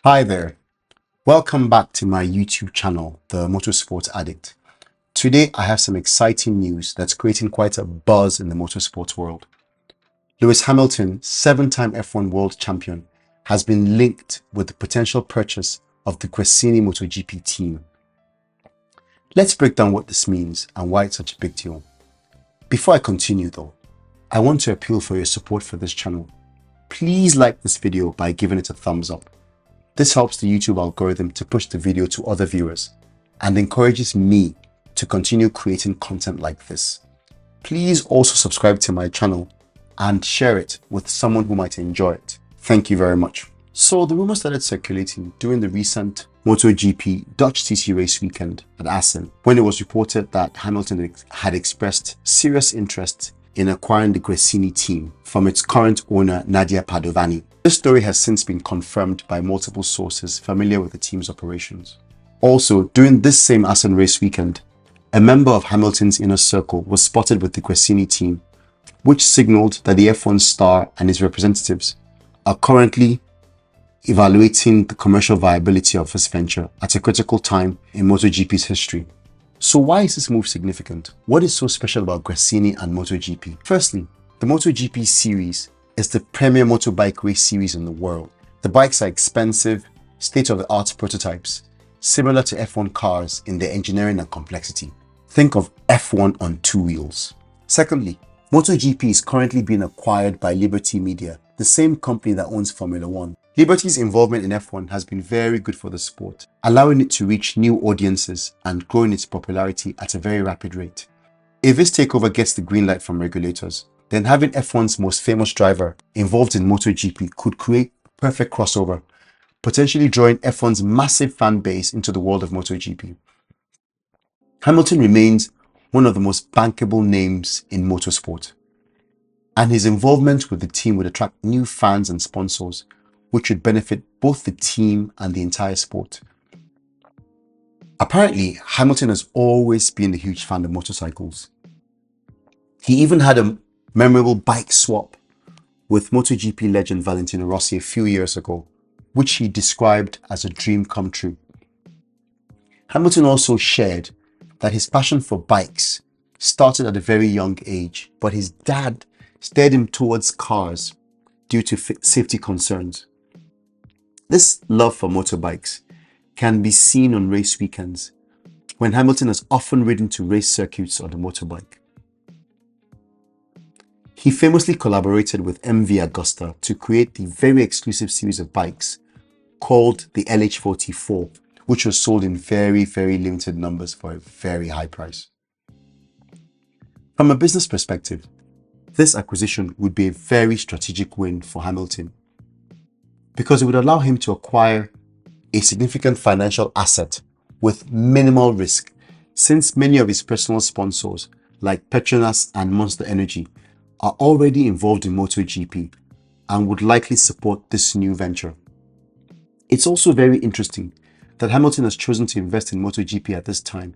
Hi there. Welcome back to my YouTube channel, The Motorsports Addict. Today I have some exciting news that's creating quite a buzz in the motorsports world. Lewis Hamilton, seven-time F1 world champion, has been linked with the potential purchase of the Gresini MotoGP team. Let's break down what this means and why it's such a big deal. Before I continue though, I want to appeal for your support for this channel. Please like this video by giving it a thumbs up. This helps the YouTube algorithm to push the video to other viewers and encourages me to continue creating content like this. Please also subscribe to my channel and share it with someone who might enjoy it. Thank you very much. So the rumor started circulating during the recent MotoGP Dutch TT race weekend at Assen, when it was reported that Hamilton had expressed serious interest in acquiring the Gresini team from its current owner Nadia Padovani. This story has since been confirmed by multiple sources familiar with the team's operations. Also, during this same Assen race weekend, a member of Hamilton's inner circle was spotted with the Gresini team, which signaled that the F1 star and his representatives are currently evaluating the commercial viability of this venture at a critical time in MotoGP's history. So why is this move significant? What is so special about Gresini and MotoGP? Firstly, the MotoGP series is the premier motorbike race series in the world. The bikes are expensive, state-of-the-art prototypes, similar to F1 cars in their engineering and complexity. Think of F1 on two wheels. Secondly, MotoGP is currently being acquired by Liberty Media, the same company that owns Formula One. Liberty's involvement in F1 has been very good for the sport, allowing it to reach new audiences and growing its popularity at a very rapid rate. If this takeover gets the green light from regulators, then having F1's most famous driver involved in MotoGP could create perfect crossover, potentially drawing F1's massive fan base into the world of MotoGP. Hamilton remains one of the most bankable names in motorsport, and his involvement with the team would attract new fans and sponsors, which would benefit both the team and the entire sport. Apparently, Hamilton has always been a huge fan of motorcycles. He even had a memorable bike swap with MotoGP legend Valentino Rossi a few years ago, which he described as a dream come true. Hamilton also shared that his passion for bikes started at a very young age, but his dad steered him towards cars due to safety concerns. This love for motorbikes can be seen on race weekends, when Hamilton has often ridden to race circuits on a motorbike. He famously collaborated with MV Agusta to create the very exclusive series of bikes called the LH44, which was sold in very, very limited numbers for a very high price. From a business perspective, this acquisition would be a very strategic win for Hamilton, because it would allow him to acquire a significant financial asset with minimal risk, since many of his personal sponsors like Petronas and Monster Energy are already involved in MotoGP and would likely support this new venture. It's also very interesting that Hamilton has chosen to invest in MotoGP at this time,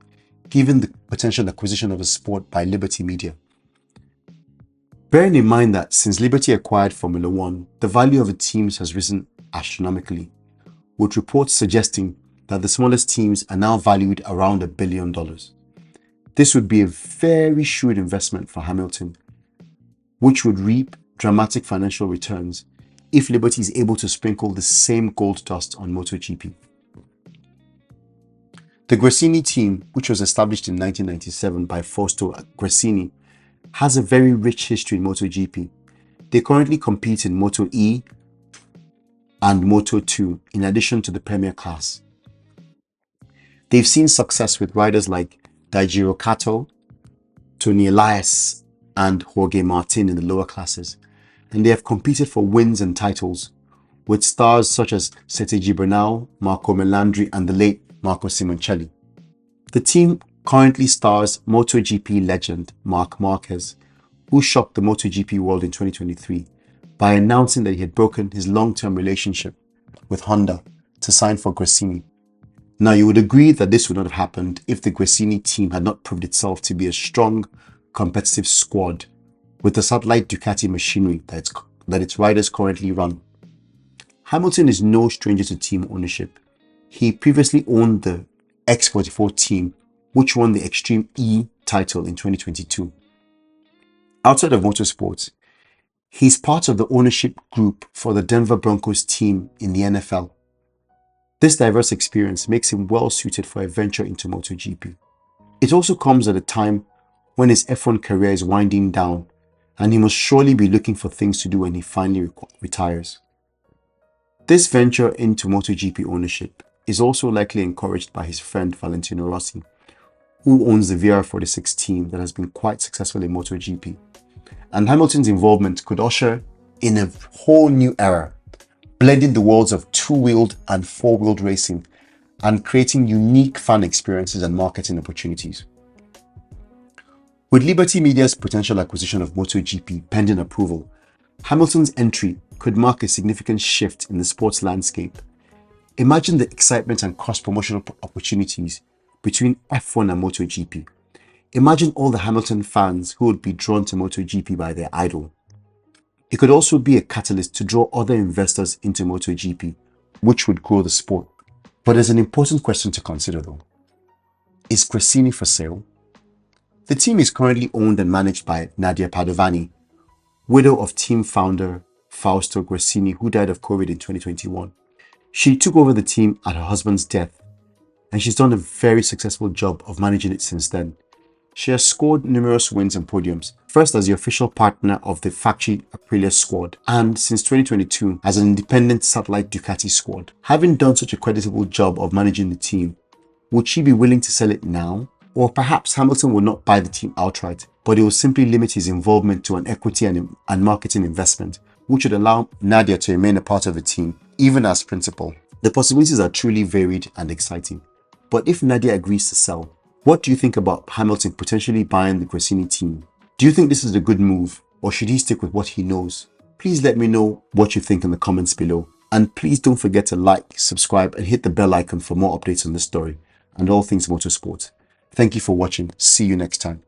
given the potential acquisition of the sport by Liberty Media. Bearing in mind that since Liberty acquired Formula One, the value of the teams has risen astronomically, with reports suggesting that the smallest teams are now valued around $1 billion. This would be a very shrewd investment for Hamilton, which would reap dramatic financial returns if Liberty is able to sprinkle the same gold dust on MotoGP. The Gresini team, which was established in 1997 by Fausto Gresini, has a very rich history in MotoGP. They currently compete in Moto E and Moto 2 in addition to the Premier class. They've seen success with riders like Daijiro Kato, Tony Elias and Jorge Martin in the lower classes, and they have competed for wins and titles with stars such as Setegi Bernal, Marco Melandri and the late Marco Simoncelli. The team currently stars MotoGP legend Marc Marquez, who shocked the MotoGP world in 2023 by announcing that he had broken his long-term relationship with Honda to sign for Gresini. Now, you would agree that this would not have happened if the Gresini team had not proved itself to be a strong, competitive squad with the satellite Ducati machinery that its riders currently run. Hamilton is no stranger to team ownership. He previously owned the X44 team, which won the Extreme E title in 2022. Outside of motorsports, he's part of the ownership group for the Denver Broncos team in the NFL. This diverse experience makes him well suited for a venture into MotoGP. It also comes at a time when his F1 career is winding down, and he must surely be looking for things to do when he finally retires. This venture into MotoGP ownership is also likely encouraged by his friend Valentino Rossi, who owns the VR46 team that has been quite successful in MotoGP. And Hamilton's involvement could usher in a whole new era, blending the worlds of two-wheeled and four-wheeled racing and creating unique fan experiences and marketing opportunities. With Liberty Media's potential acquisition of MotoGP pending approval, Hamilton's entry could mark a significant shift in the sports landscape. Imagine the excitement and cross-promotional opportunities between F1 and MotoGP. Imagine all the Hamilton fans who would be drawn to MotoGP by their idol. It could also be a catalyst to draw other investors into MotoGP, which would grow the sport. But there's an important question to consider though. Is Gresini for sale? The team is currently owned and managed by Nadia Padovani, widow of team founder Fausto Gresini, who died of COVID in 2021. She took over the team at her husband's death, and she's done a very successful job of managing it since then. She has scored numerous wins and podiums, first as the official partner of the factory Aprilia squad, and since 2022 as an independent satellite Ducati squad. Having done such a creditable job of managing the team, would she be willing to sell it now? Or perhaps Hamilton will not buy the team outright, but he will simply limit his involvement to an equity and marketing investment, which would allow Nadia to remain a part of the team, even as principal. The possibilities are truly varied and exciting. But if Nadia agrees to sell, what do you think about Hamilton potentially buying the Gresini team? Do you think this is a good move, or should he stick with what he knows? Please let me know what you think in the comments below. And please don't forget to like, subscribe, and hit the bell icon for more updates on this story and all things motorsport. Thank you for watching. See you next time.